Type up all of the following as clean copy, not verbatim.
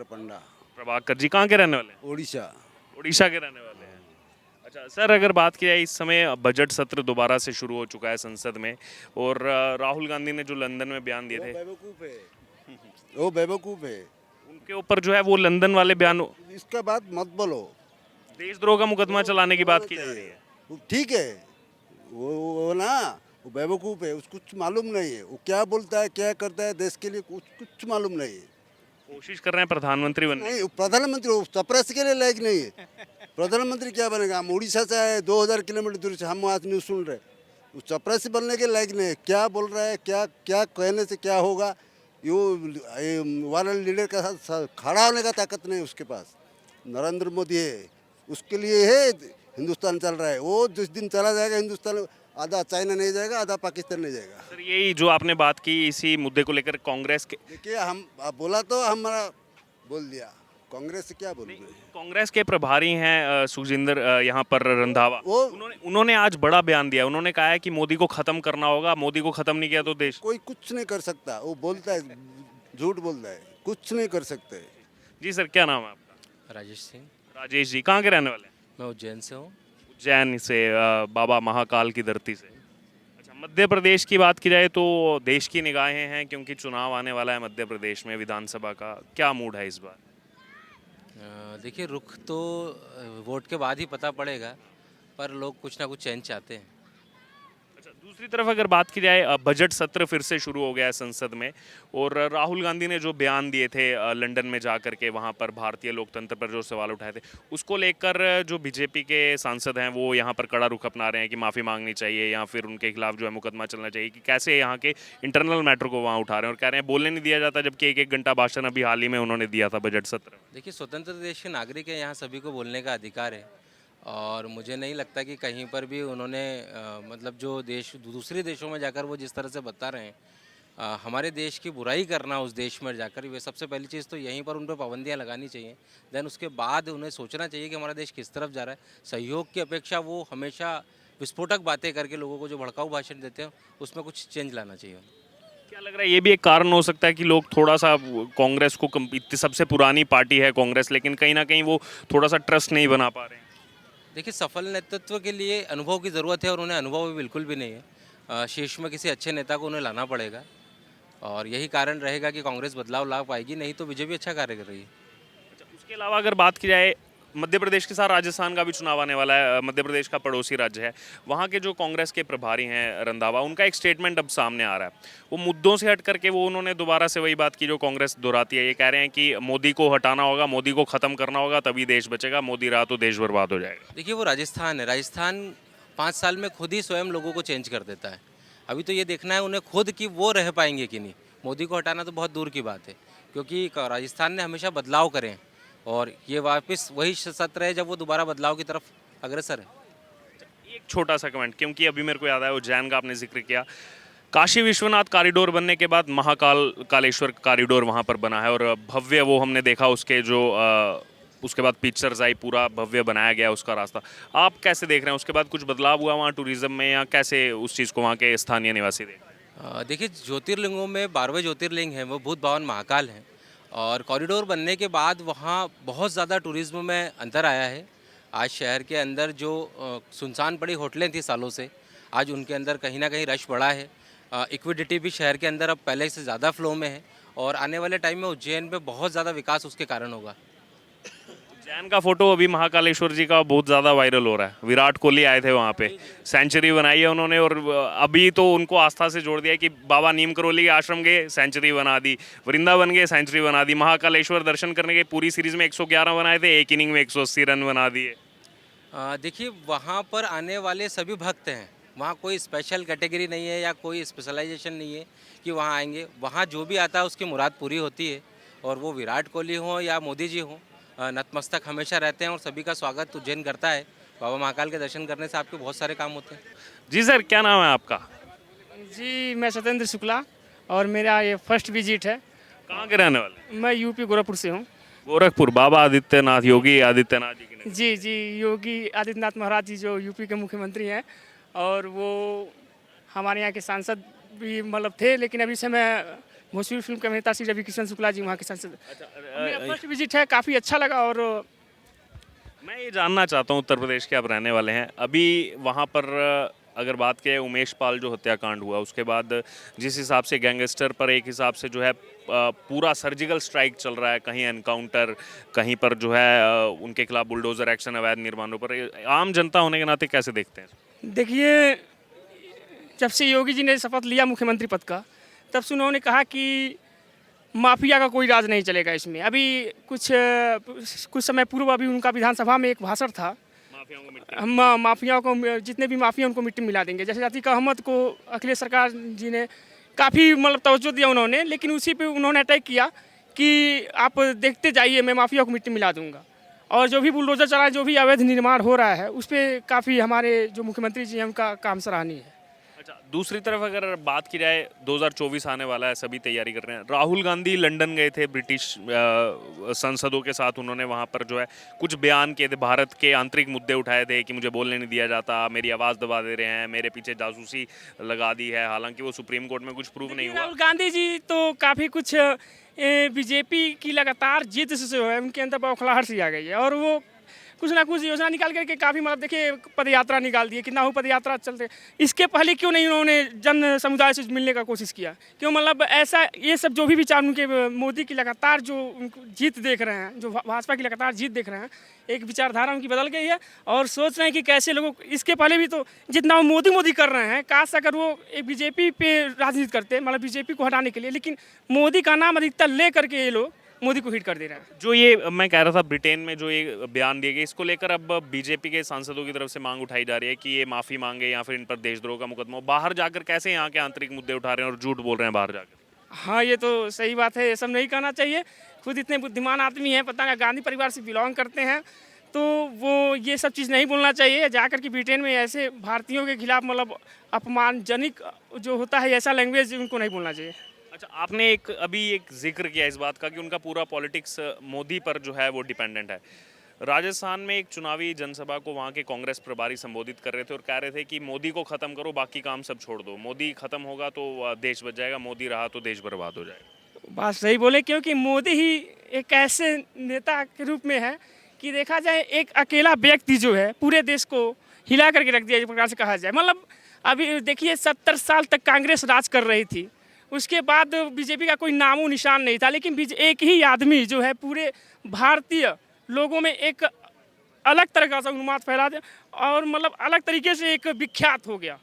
पंडा। प्रभाकर जी कहाँ के रहने वाले हैं? उड़ीसा। उड़ीसा के रहने वाले हैं। अच्छा सर, अगर बात की जाए इस समय बजट सत्र दोबारा से शुरू हो चुका है संसद में और राहुल गांधी ने जो लंदन में बयान दिए वो थे बेवकूफ़ है, वो बेवकूफ़ है। उनके ऊपर जो है वो लंदन वाले बयान इसका बात मत बोलो। देशद्रोह का मुकदमा चलाने की बात की जा रही है। वो ठीक है, वो ना, वो बेवकूफ़ है, उसको कुछ मालूम नहीं है। वो क्या बोलता है, क्या करता है देश के लिए, कुछ कुछ मालूम नहीं है। कोशिश कर रहे हैं प्रधानमंत्री बनने की। नहीं, वो प्रधानमंत्री वो चपरासी के लिए लायक नहीं है। प्रधानमंत्री क्या बनेगा? हम उड़ीसा से आए, 2000 किलोमीटर दूर से हम आज न्यूज़ सुन रहे। वो चपरासी बनने के लायक नहीं है। क्या बोल रहा है, क्या क्या कहने से क्या होगा, ये वाला लीडर के साथ खड़ा होने का ताकत नहीं उसके पास। नरेंद्र मोदी है, उसके लिए है हिंदुस्तान चल रहा है। वो जिस दिन चला जाएगा हिंदुस्तान, आधा चाइना नहीं जाएगा, आधा पाकिस्तान नहीं जाएगा। सर यही जो आपने बात की इसी मुद्दे को लेकर कांग्रेस के देखिए, हम आप बोला तो हमारा बोल दिया, कांग्रेस से क्या बोलूँ मैं। कांग्रेस के प्रभारी हैं सुखजिंदर यहाँ पर रंधावा। वो उन्होंने आज बड़ा बयान दिया। उन्होंने कहा है कि मोदी को खत्म करना होगा, मोदी को खत्म नहीं किया तो देश। कोई कुछ नहीं कर सकता, वो बोलता है, झूठ बोलता है, कुछ नहीं कर सकते। जी सर, क्या नाम है आपका? राजेश सिंह। राजेश जी कहाँ के रहने वाले हैं? मैं उज्जैन से हूँ। उज्जैन से बाबा महाकाल की धरती से। अच्छा, मध्य प्रदेश की बात की जाए तो देश की निगाहें हैं क्योंकि चुनाव आने वाला है मध्य प्रदेश में विधानसभा का। क्या मूड है इस बार? देखिए, रुख तो वोट के बाद ही पता पड़ेगा, पर लोग कुछ ना कुछ चेंज चाहते हैं। अच्छा, दूसरी तरफ अगर बात की जाए बजट सत्र फिर से शुरू हो गया है संसद में और राहुल गांधी ने जो बयान दिए थे लंदन में जा कर के वहाँ पर भारतीय लोकतंत्र पर जो सवाल उठाए थे उसको लेकर जो बीजेपी के सांसद हैं वो यहाँ पर कड़ा रुख अपना रहे हैं कि माफ़ी मांगनी चाहिए या फिर उनके खिलाफ जो है मुकदमा चलना चाहिए कि कैसे यहाँ के इंटरनल मैटर को वहाँ उठा रहे हैं और कह रहे हैं बोलने नहीं दिया जाता, जबकि एक एक घंटा भाषण अभी हाल ही में उन्होंने दिया था बजट सत्र में। देखिए, स्वतंत्र देश के नागरिक हैं, यहाँ सभी को बोलने का अधिकार है और मुझे नहीं लगता कि कहीं पर भी उन्होंने मतलब जो देश दूसरे देशों में जाकर वो जिस तरह से बता रहे हैं हमारे देश की बुराई करना उस देश में जाकर, वे सबसे पहली चीज़ तो यहीं पर उन पर पाबंदियाँ लगानी चाहिए। देन उसके बाद उन्हें सोचना चाहिए कि हमारा देश किस तरफ जा रहा है। सहयोग की अपेक्षा वो हमेशा विस्फोटक बातें करके लोगों को जो भड़काऊ भाषण देते हैं उसमें कुछ चेंज लाना चाहिए। क्या लग रहा है ये भी एक कारण हो सकता है कि लोग थोड़ा सा कांग्रेस को इतनी सबसे पुरानी पार्टी है कांग्रेस, लेकिन कहीं ना कहीं वो थोड़ा सा ट्रस्ट नहीं बना पा रहे हैं? देखिए, सफल नेतृत्व के लिए अनुभव की ज़रूरत है और उन्हें अनुभव भी बिल्कुल भी नहीं है। शीर्ष में किसी अच्छे नेता को उन्हें लाना पड़ेगा और यही कारण रहेगा कि कांग्रेस बदलाव ला पाएगी, नहीं तो बीजेपी अच्छा कार्य कर रही है। अच्छा, उसके अलावा अगर बात की जाए मध्य प्रदेश के साथ राजस्थान का भी चुनाव आने वाला है। मध्य प्रदेश का पड़ोसी राज्य है, वहाँ के जो कांग्रेस के प्रभारी हैं रंधावा, उनका एक स्टेटमेंट अब सामने आ रहा है। वो मुद्दों से हट करके वो उन्होंने दोबारा से वही बात की जो कांग्रेस दोहराती है। ये कह रहे हैं कि मोदी को हटाना होगा, मोदी को ख़त्म करना होगा, तभी देश बचेगा, मोदी रहा तो देश बर्बाद हो जाएगा। देखिए, वो राजस्थान है, राजस्थान 5 साल में खुद ही स्वयं लोगों को चेंज कर देता है। अभी तो ये देखना है उन्हें खुद कि वो रह पाएंगे कि नहीं। मोदी को हटाना तो बहुत दूर की बात है, क्योंकि राजस्थान ने हमेशा बदलाव करे हैं और ये वापस वही सत्र है जब वो दोबारा बदलाव की तरफ अग्रसर है। एक छोटा सा कमेंट, क्योंकि अभी मेरे को याद आया उज्जैन का आपने जिक्र किया। काशी विश्वनाथ कॉरिडोर बनने के बाद महाकाल कालेश्वर कॉरिडोर वहाँ पर बना है और भव्य वो हमने देखा उसके जो उसके बाद पिक्चर्स आई, पूरा भव्य बनाया गया उसका रास्ता। आप कैसे देख रहे हैं? उसके बाद कुछ बदलाव हुआ वहाँ टूरिज्म में या कैसे उस चीज़ को वहाँ के स्थानीय निवासी देख रहे हैं? देखिए, ज्योतिर्लिंगों में 12वें ज्योतिर्लिंग हैं, वो भूत भावन महाकाल हैं और कॉरिडोर बनने के बाद वहाँ बहुत ज़्यादा टूरिज्म में अंतर आया है। आज शहर के अंदर जो सुनसान पड़ी होटलें थी सालों से, आज उनके अंदर कहीं ना कहीं रश बढ़ा है। इक्विडिटी भी शहर के अंदर अब पहले से ज़्यादा फ्लो में है और आने वाले टाइम में उज्जैन में बहुत ज़्यादा विकास उसके कारण होगा। उज्जैन का फोटो अभी महाकालेश्वर जी का बहुत ज़्यादा वायरल हो रहा है। विराट कोहली आए थे वहाँ पे, सेंचुरी बनाई है उन्होंने और अभी तो उनको आस्था से जोड़ दिया कि बाबा नीम करोली के आश्रम गए, सेंचुरी बना दी, वृंदावन गए, सेंचुरी बना दी, महाकालेश्वर दर्शन करने के पूरी सीरीज में 111 बनाए थे, एक इनिंग में 180 रन बना दिए। देखिए, वहाँ पर आने वाले सभी भक्त हैं, वहाँ कोई स्पेशल कैटेगरी नहीं है या कोई स्पेशलाइजेशन नहीं है कि वहाँ आएंगे। वहाँ जो भी आता है उसकी मुराद पूरी होती है और वो विराट कोहली हों या मोदी जी हों, नतमस्तक हमेशा रहते हैं और सभी का स्वागत उज्जैन करता है। बाबा महाकाल के दर्शन करने से आपके बहुत सारे काम होते हैं। जी सर, क्या नाम है आपका? जी, मैं सत्येंद्र शुक्ला और मेरा ये फर्स्ट विजिट है। कहाँ के रहने वाले? मैं यूपी गोरखपुर से हूँ। गोरखपुर, बाबा आदित्यनाथ, योगी आदित्यनाथ जी की। जी जी, योगी आदित्यनाथ महाराज जी जो यूपी के मुख्यमंत्री हैं और वो हमारे यहाँ के सांसद भी मतलब थे, लेकिन अभी समय भोजपुरी फिल्म के अभिनेता श्री रवि किशन शुक्ला जी वहाँ के सांसद। मेरा अच्छा, फर्स्ट विजिट है, काफ़ी अच्छा लगा। और मैं ये जानना चाहता हूँ, उत्तर प्रदेश के आप रहने वाले हैं, अभी वहाँ पर अगर बात करें उमेश पाल जो हत्याकांड हुआ उसके बाद जिस हिसाब से गैंगस्टर पर एक हिसाब से जो है पूरा सर्जिकल स्ट्राइक चल रहा है, कहीं एनकाउंटर, कहीं पर जो है उनके खिलाफ बुलडोजर एक्शन, अवैध निर्माणों पर, आम जनता होने के नाते कैसे देखते हैं? देखिए, जब से योगी जी ने शपथ लिया मुख्यमंत्री पद का, तब से उन्होंने कहा कि माफिया का कोई राज नहीं चलेगा इसमें। अभी कुछ समय पूर्व अभी उनका विधानसभा में एक भाषण था, माफियाओं को मिट्टी हम माफियाओं को, जितने भी माफिया उनको मिट्टी मिला देंगे। जैसे अतीक अहमद को अखिलेश सरकार जी ने काफ़ी मतलब तवज्जो दिया उन्होंने, लेकिन उसी पे उन्होंने अटैक किया कि आप देखते जाइए, मैं माफिया को मिट्टी मिला दूंगा। और जो भी बुलडोजर चला है, जो भी अवैध निर्माण हो रहा है, उस पर काफ़ी हमारे जो मुख्यमंत्री जी हैं उनका काम सराहनीय है। अच्छा, दूसरी तरफ अगर बात की जाए 2024 आने वाला है, सभी तैयारी कर रहे हैं। राहुल गांधी लंदन गए थे, ब्रिटिश संसदों के साथ उन्होंने वहाँ पर जो है कुछ बयान किए थे, भारत के आंतरिक मुद्दे उठाए थे कि मुझे बोलने नहीं दिया जाता, मेरी आवाज़ दबा दे रहे हैं, मेरे पीछे जासूसी लगा दी है। हालांकि वो सुप्रीम कोर्ट में कुछ प्रूव नहीं हुआ। राहुल गांधी जी तो काफ़ी कुछ बीजेपी की लगातार जीत से जो है उनके अंदर बौखलाहट सी आ गई है, और वो कुछ ना कुछ योजना निकाल करके काफ़ी मतलब देखिए पद यात्रा निकाल दी है, कितना हो पद यात्रा चलते। इसके पहले क्यों नहीं उन्होंने जन समुदाय से मिलने का कोशिश किया? क्यों मतलब ऐसा ये सब जो भी विचार उनके, मोदी की लगातार जो उनको जीत देख रहे हैं, जो भाजपा की लगातार जीत देख रहे हैं, एक विचारधारा उनकी बदल गई है और सोच रहे हैं कि कैसे लोगों, इसके पहले भी तो जितना वो मोदी मोदी कर रहे हैं, काश अगर वो एक बीजेपी पे राजनीति करते, मतलब बीजेपी को हटाने के लिए, लेकिन मोदी का नाम अधिकतर ले करके ये लोग मोदी को हिट कर दे रहे हैं। जो ये मैं कह रहा था, ब्रिटेन में जो ये बयान दिए गए, इसको लेकर अब बीजेपी के सांसदों की तरफ से मांग उठाई जा रही है कि ये माफ़ी मांगे या फिर इन पर देशद्रोह का मुकदमा हो। बाहर जाकर कैसे यहाँ के आंतरिक मुद्दे उठा रहे हैं और झूठ बोल रहे हैं बाहर जाकर। हाँ, ये तो सही बात है, ये सब नहीं करना चाहिए। खुद इतने बुद्धिमान आदमी हैं, पता नहीं गांधी परिवार से बिलोंग करते हैं, तो वो ये सब चीज़ नहीं बोलना चाहिए। जाकर के ब्रिटेन में ऐसे भारतीयों के खिलाफ मतलब अपमानजनक जो होता है, ऐसा लैंग्वेज उनको नहीं बोलना चाहिए। अच्छा, आपने अभी एक जिक्र किया इस बात का कि उनका पूरा पॉलिटिक्स मोदी पर जो है वो डिपेंडेंट है। राजस्थान में एक चुनावी जनसभा को वहाँ के कांग्रेस प्रभारी संबोधित कर रहे थे और कह रहे थे कि मोदी को ख़त्म करो, बाकी काम सब छोड़ दो। मोदी ख़त्म होगा तो देश बच जाएगा, मोदी रहा तो देश बर्बाद हो जाएगा। बात सही बोले, क्योंकि मोदी ही एक ऐसे नेता के रूप में है कि देखा जाए एक अकेला व्यक्ति जो है पूरे देश को हिला करके रख दिया, एक प्रकार से कहा जाए। मतलब अभी देखिए 70 साल तक कांग्रेस राज कर रही थी, उसके बाद बीजेपी का कोई नामो निशान नहीं था, लेकिन एक ही आदमी जो है पूरे भारतीय लोगों में एक अलग तरह का उन्माद फैला दिया और मतलब अलग तरीके से एक विख्यात हो गया,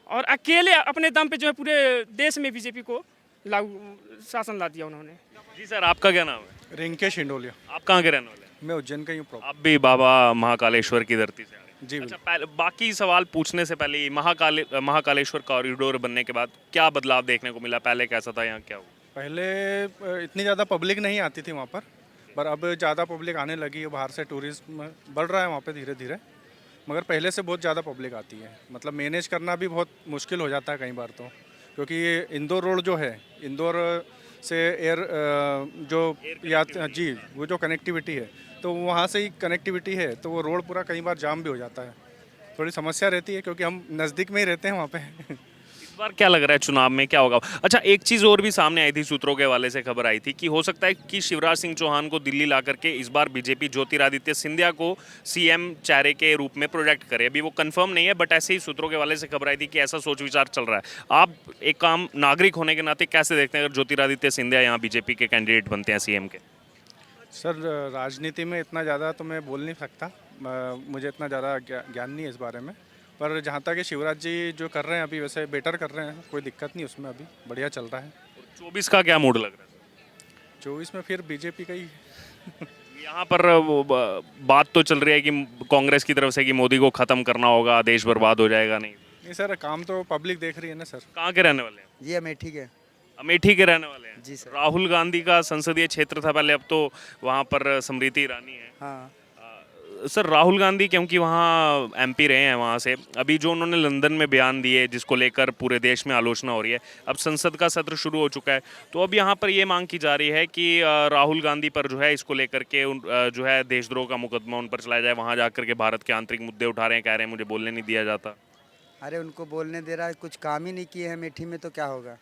और अकेले अपने दम पे जो है पूरे देश में बीजेपी को लागू शासन ला दिया उन्होंने। जी सर, आपका क्या नाम है? रिंकेश इंडोलिया। आप कहाँ के रहने वाले हैं? मैं उज्जैन का ही हूँ। आप भी बाबा महाकालेश्वर की धरती से आ रहे हैं? जी अच्छा, पहले बाकी सवाल पूछने से पहले महाकालेश्वर कॉरिडोर बनने के बाद क्या बदलाव देखने को मिला? पहले कैसा था, यहाँ क्या हुआ? पहले इतनी ज़्यादा पब्लिक नहीं आती थी वहाँ पर अब ज़्यादा पब्लिक आने लगी है। बाहर से टूरिज्म बढ़ रहा है वहाँ पे धीरे धीरे, मगर पहले से बहुत ज़्यादा पब्लिक आती है। मतलब मैनेज करना भी बहुत मुश्किल हो जाता है कई बार तो, क्योंकि ये इंदौर रोड जो है, इंदौर से एयर जो जी वो जो कनेक्टिविटी है, तो वहाँ से ही कनेक्टिविटी है, तो वो रोड पूरा कई बार जाम भी हो जाता है। थोड़ी समस्या रहती है क्योंकि हम नज़दीक में ही रहते हैं वहाँ पे। इस बार क्या लग रहा है चुनाव में क्या होगा? अच्छा, एक चीज़ और भी सामने आई थी, सूत्रों के हवाले से खबर आई थी कि हो सकता है कि शिवराज सिंह चौहान को दिल्ली ला करके इस बार बीजेपी ज्योतिरादित्य सिंधिया को सीएम चेहरे के रूप में प्रोजेक्ट करे। अभी वो कंफर्म नहीं है, बट ऐसे ही सूत्रों के हवाले से खबर आई थी कि ऐसा सोच विचार चल रहा है। आप एक काम नागरिक होने के नाते कैसे देखते हैं अगर ज्योतिरादित्य सिंधिया यहाँ बीजेपी के कैंडिडेट बनते हैं सीएम के? सर, राजनीति में इतना ज़्यादा तो मैं बोल नहीं सकता, मुझे इतना ज़्यादा ज्ञान नहीं है इस बारे में, पर जहाँ तक शिवराज जी जो कर रहे हैं अभी वैसे बेटर कर रहे हैं, कोई दिक्कत नहीं उसमें, अभी बढ़िया चल रहा है। 24 का क्या मूड लग रहा है? 24 में फिर बीजेपी का ही। यहाँ पर बात तो चल रही है कि कांग्रेस की तरफ से कि मोदी को ख़त्म करना होगा, देश बर्बाद हो जाएगा। नहीं सर, काम तो पब्लिक देख रही है ना सर। कहाँ के रहने वाले हैं? जी अमेठी के। अमेठी के रहने वाले हैं? जी सर। राहुल गांधी का संसदीय क्षेत्र था पहले, अब तो वहाँ पर स्मृति ईरानी है। हाँ सर, राहुल गांधी क्योंकि वहाँ एमपी रहे हैं, वहाँ से अभी जो उन्होंने लंदन में बयान दिए जिसको लेकर पूरे देश में आलोचना हो रही है, अब संसद का सत्र शुरू हो चुका है, तो अब यहाँ पर ये मांग की जा रही है कि राहुल गांधी पर जो है इसको लेकर के जो है देशद्रोह का मुकदमा उन पर चलाया जाए। वहाँ जाकर के भारत के आंतरिक मुद्दे उठा रहे हैं, कह रहे हैं मुझे बोलने नहीं दिया जाता। अरे उनको बोलने दे रहा है, कुछ काम ही नहीं किए हैं अमेठी में, तो क्या होगा?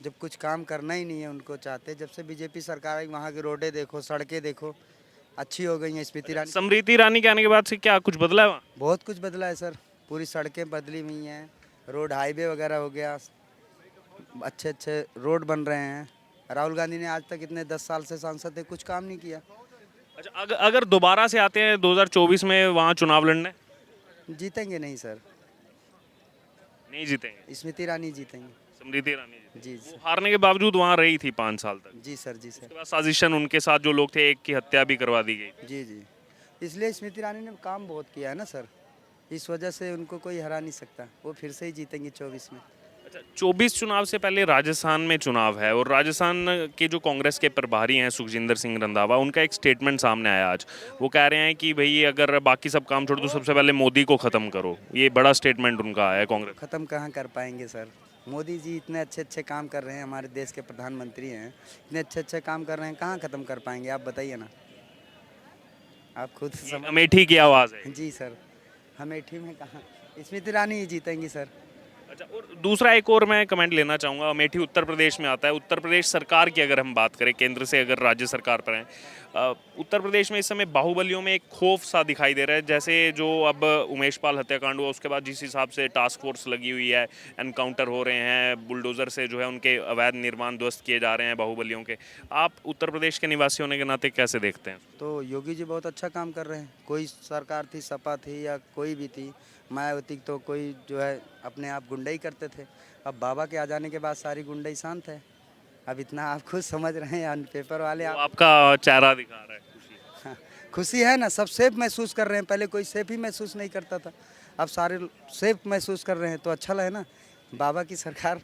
जब कुछ काम करना ही नहीं है उनको चाहते। जब से बीजेपी सरकार आई वहाँ की रोडें देखो, सड़कें देखो, अच्छी हो गई हैं। स्मृति ईरानी समृति ईरानी के आने के बाद से क्या कुछ बदला है वहाँ? बहुत कुछ बदला है सर, पूरी सड़कें बदली हुई हैं, रोड हाईवे वगैरह हो गया, अच्छे अच्छे रोड बन रहे हैं। राहुल गांधी ने आज तक इतने 10 साल से सांसद थे, कुछ काम नहीं किया। अच्छा, अगर दोबारा से आते हैं 2024 में वहाँ चुनाव लड़ने, जीतेंगे नहीं सर, नहीं जीतेंगे? स्मृति ईरानी जीतेंगे। समृति ईरानी जी वो हारने के बावजूद वहाँ रही थी 5 साल तक। जी सर, जी सर, उसके बाद साजिशन उनके साथ जो लोग थे, एक की हत्या भी करवा दी गई। जी जी। इसलिए स्मृति ईरानी ने काम बहुत किया है ना सर, इस वजह से उनको कोई हरा नहीं सकता। वो फिर से ही जीतेंगे 24 में। अच्छा, 24 चुनाव से पहले राजस्थान में चुनाव है और राजस्थान के जो कांग्रेस के प्रभारी हैं सुखजिंदर सिंह रंधावा, उनका एक स्टेटमेंट सामने आया आज। वो कह रहे हैं कि भाई अगर बाकी सब काम छोड़ दो, सबसे पहले मोदी को ख़त्म करो। ये बड़ा स्टेटमेंट उनका आया है कांग्रेस। ख़त्म कहाँ कर पाएंगे सर, मोदी जी इतने अच्छे अच्छे काम कर रहे हैं, हमारे देश के प्रधानमंत्री हैं, इतने अच्छे अच्छे काम कर रहे हैं, कहाँ ख़त्म कर पाएंगे आप बताइए ना, आप खुद समझ। अमेठी की आवाज़ है। जी सर, अमेठी में कहाँ, स्मृति ईरानी ही जीतेंगी सर। अच्छा, और दूसरा एक और मैं कमेंट लेना चाहूँगा। अमेठी उत्तर प्रदेश में आता है। उत्तर प्रदेश सरकार की अगर हम बात करें, केंद्र से अगर राज्य सरकार पर हैं, उत्तर प्रदेश में इस समय बाहुबलियों में एक खौफ सा दिखाई दे रहा है। जैसे जो अब उमेश पाल हत्याकांड हुआ, उसके बाद जिस हिसाब से टास्क फोर्स लगी हुई है, एनकाउंटर हो रहे हैं, बुलडोज़र से जो है उनके अवैध निर्माण ध्वस्त किए जा रहे हैं बाहुबलियों के। आप उत्तर प्रदेश के निवासी होने के नाते कैसे देखते हैं? तो योगी जी बहुत अच्छा काम कर रहे हैं। कोई सरकार थी, सपा थी या कोई भी थी, मायावती, तो कोई जो है अपने आप गुंडई करते थे। अब बाबा के आ जाने के बाद सारी गुंडई शांत है। अब इतना आप खुद समझ रहे हैं, पेपर वाले वो आप। आपका चेहरा दिखा रहा है खुशी। हाँ, खुशी है ना, सब सेफ महसूस कर रहे हैं। पहले कोई सेफ ही महसूस नहीं करता था, अब सारे सेफ महसूस कर रहे हैं, तो अच्छा लगे ना। बाबा की सरकार